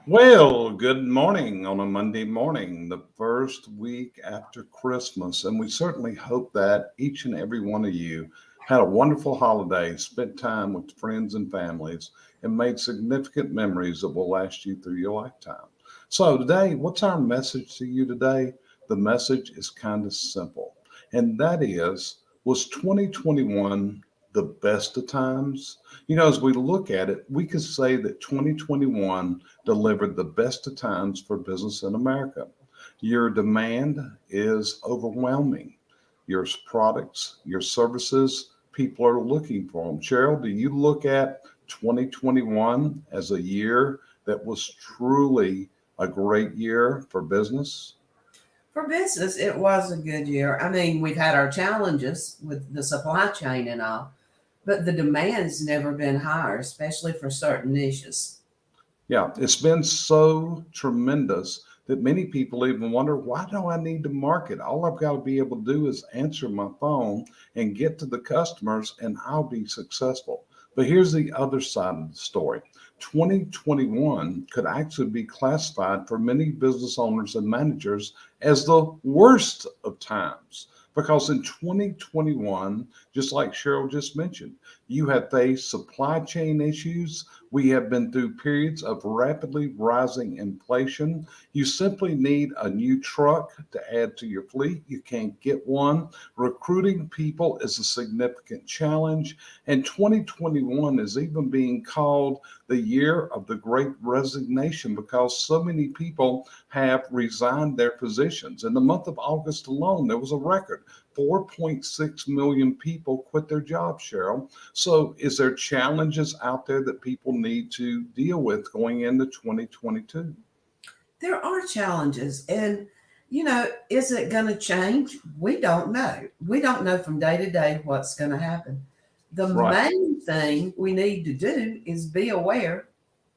Well, good morning on a Monday morning, the first week after Christmas. And we certainly hope that each and every one of you had a wonderful holiday, spent time with friends and families, and made significant memories that will last you through your lifetime. So, today, what's our message to you today? The message is kind of simple, and that is, was 2021 the best of times? As we look at it, we could say that 2021 delivered the best of times for business in America. Your demand is overwhelming. Your products, your services, people are looking for them. Cheryl, do you look at 2021 as a year that was truly a great year for business? For business, it was a good year. I mean, we've had our challenges with the supply chain and all, but the demand's never been higher, especially for certain niches. Yeah, it's been so tremendous that many people even wonder, why do I need to market? All I've got to be able to do is answer my phone and get to the customers, and I'll be successful. But here's the other side of the story. 2021 could actually be classified for many business owners and managers as the worst of times. Because in 2021, just like Cheryl just mentioned, you have faced supply chain issues. We have been through periods of rapidly rising inflation. You simply need a new truck to add to your fleet. You can't get one. Recruiting people is a significant challenge. And 2021 is even being called the year of the great resignation because so many people have resigned their positions. In the month of August alone, there was a record 4.6 million people quit their jobs, Cheryl. So, is there challenges out there that people need to deal with going into 2022? There are challenges, and is it going to change? We don't know. We don't know from day to day what's going to happen. The Right. main thing we need to do is be aware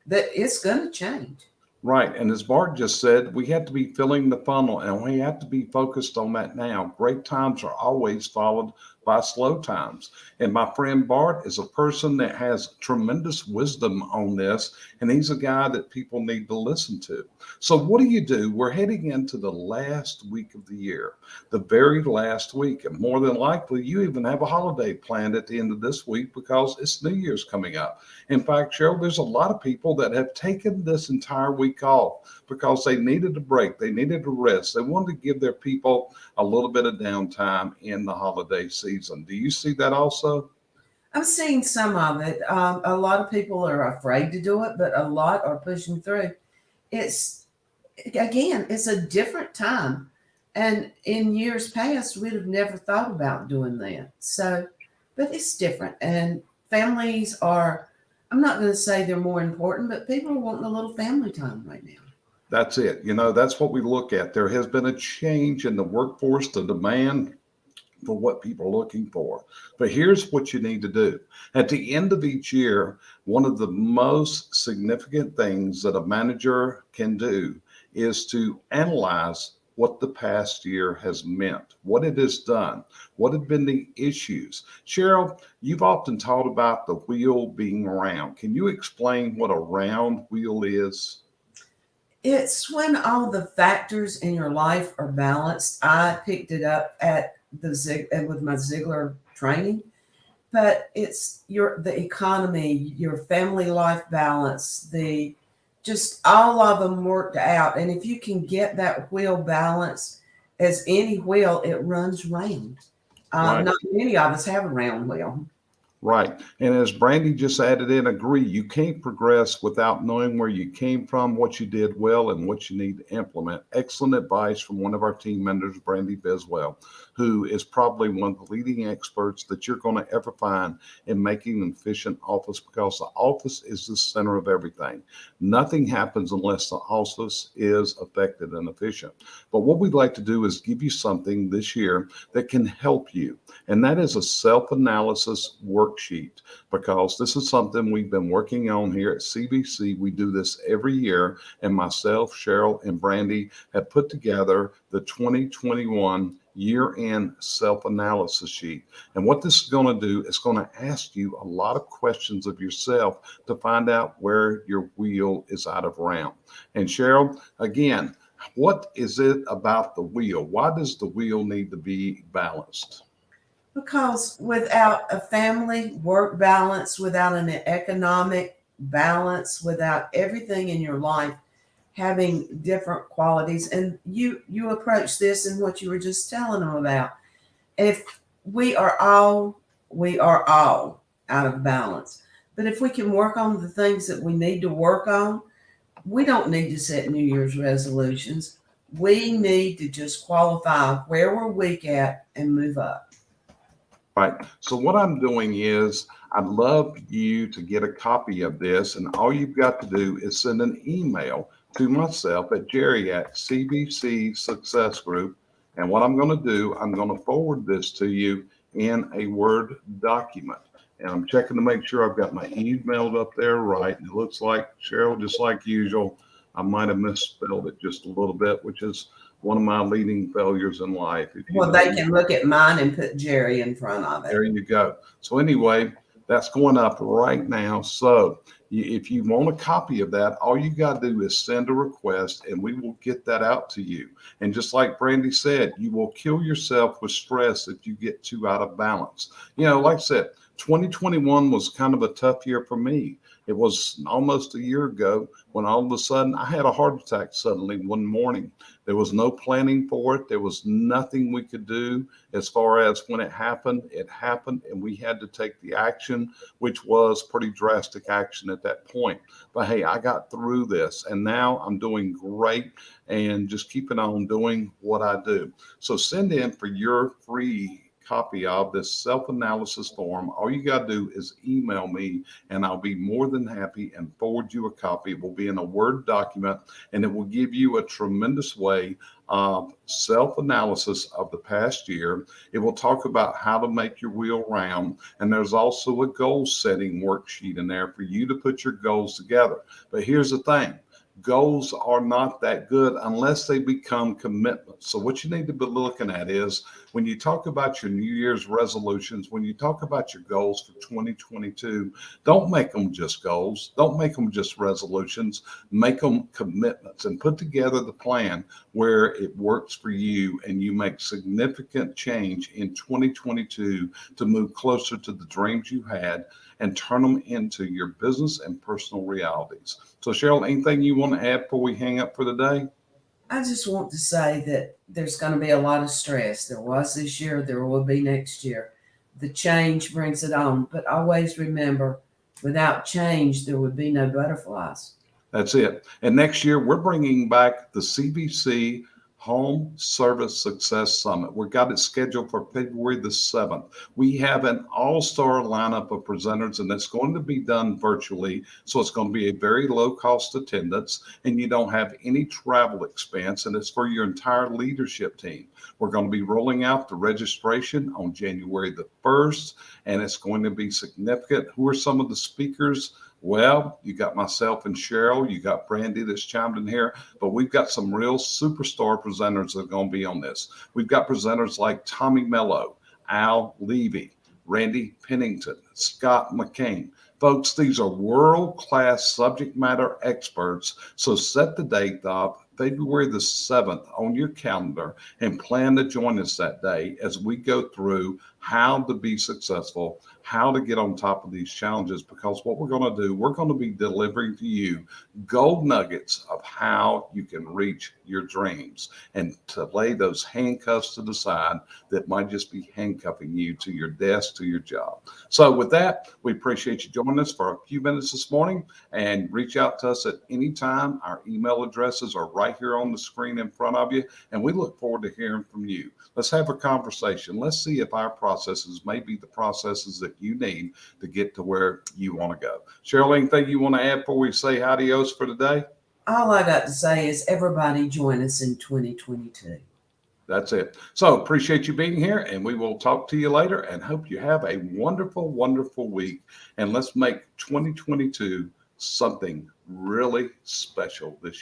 that it's going to change. Right. And as Bart just said, we have to be filling the funnel and we have to be focused on that now. Great times are always followed by slow times. And my friend Bart is a person that has tremendous wisdom on this. And he's a guy that people need to listen to. So, what do? We're heading into the last week of the year, the very last week. And more than likely, you even have a holiday planned at the end of this week because it's New Year's coming up. In fact, Cheryl, there's a lot of people that have taken this entire week off because they needed a break, they needed a rest, they wanted to give their people a little bit of downtime in the holiday season. Do you see that also? I'm seeing some of it. A lot of people are afraid to do it, but a lot are pushing through. It's again, it's a different time. And in years past, we'd have never thought about doing that. So, but it's different. And families are, I'm not going to say they're more important, but people are wanting a little family time right now. That's it. That's what we look at. There has been a change in the workforce, the demand for what people are looking for. But here's what you need to do. At the end of each year, one of the most significant things that a manager can do is to analyze what the past year has meant, what it has done, what have been the issues. Cheryl, you've often talked about the wheel being round. Can you explain what a round wheel is? It's when all the factors in your life are balanced. I picked it up at with my Ziegler training, but it's the economy, your family life balance, the just all of them worked out. And if you can get that wheel balanced, as any wheel, it runs round. Right. Not many of us have a round wheel. Right. And as Brandy just added in, agree, you can't progress without knowing where you came from, what you did well, and what you need to implement. Excellent advice from one of our team members, Brandy Biswell, who is probably one of the leading experts that you're going to ever find in making an efficient office because the office is the center of everything. Nothing happens unless the office is effective and efficient. But what we'd like to do is give you something this year that can help you, and that is a self analysis worksheet because this is something we've been working on here at CBC. We do this every year, and myself, Cheryl, and Brandy have put together the 2021 year-end self-analysis sheet. And what this is going to do is going to ask you a lot of questions of yourself to find out where your wheel is out of round. And Cheryl, again, what is it about the wheel? Why does the wheel need to be balanced? Because without a family work balance, without an economic balance, without everything in your life having different qualities, and you approach this in what you were just telling them about. If we are all out of balance. But if we can work on the things that we need to work on, we don't need to set New Year's resolutions. We need to just qualify where we're weak at and move up. Right. So what I'm doing is I'd love you to get a copy of this, and all you've got to do is send an email to myself at Jerry at CBC Success Group. And what I'm going to do, I'm going to forward this to you in a Word document. And I'm checking to make sure I've got my email up there right. It looks like, Cheryl, just like usual, I might have misspelled it just a little bit, which is one of my leading failures in life. If you Well, they can look at mine and put Jerry in front of it. There you go. So anyway, that's going up right now. So if you want a copy of that, all you got to do is send a request and we will get that out to you. And just like Brandy said, you will kill yourself with stress if you get too out of balance. You know, like I said, 2021 was kind of a tough year for me. It was almost a year ago when all of a sudden I had a heart attack suddenly one morning. There was no planning for it. There was nothing we could do as far as when it happened, and we had to take the action, which was pretty drastic action at that point. But hey, I got through this and now I'm doing great and just keeping on doing what I do. So send in for your free copy of this self-analysis form. All you got to do is email me and I'll be more than happy and forward you a copy. It will be in a Word document and it will give you a tremendous way of self-analysis of the past year. It will talk about how to make your wheel round. And there's also a goal setting worksheet in there for you to put your goals together. But here's the thing. Goals are not that good unless they become commitments. So what you need to be looking at is when you talk about your New Year's resolutions, when you talk about your goals for 2022, don't make them just goals. Don't make them just resolutions. Make them commitments and put together the plan where it works for you and you make significant change in 2022 to move closer to the dreams you had and turn them into your business and personal realities. So Cheryl, anything you want to add before we hang up for the day? I just want to say that there's going to be a lot of stress. There was this year, there will be next year. The change brings it on, but always remember, without change, there would be no butterflies. That's it. And next year, we're bringing back the CBC Home Service Success Summit. We've got it scheduled for February the 7th. We have an all-star lineup of presenters, and it's going to be done virtually. So it's going to be a very low-cost attendance, and you don't have any travel expense, and it's for your entire leadership team. We're going to be rolling out the registration on January the 1st, and it's going to be significant. Who are some of the speakers? Well, you got myself and Cheryl, you got Brandy that's chimed in here, but we've got some real superstar presenters that are going to be on this. We've got presenters like Tommy Mello, Al Levy, Randy Pennington, Scott McCain. Folks, these are world-class subject matter experts. So set the date of February the 7th on your calendar and plan to join us that day as we go through how to be successful, how to get on top of these challenges, because what we're going to do, we're going to be delivering to you gold nuggets of how you can reach your dreams and to lay those handcuffs to the side that might just be handcuffing you to your desk, to your job. So with that, we appreciate you joining us for a few minutes this morning, and reach out to us at any time. Our email addresses are right here on the screen in front of you, and we look forward to hearing from you. Let's have a conversation. Let's see if our processes may be the processes that you need to get to where you want to go. Cheryl, anything you want to add before we say adios for today? All I got to say is everybody join us in 2022. That's it. So appreciate you being here, and we will talk to you later and hope you have a wonderful, wonderful week. And let's make 2022 something really special this year.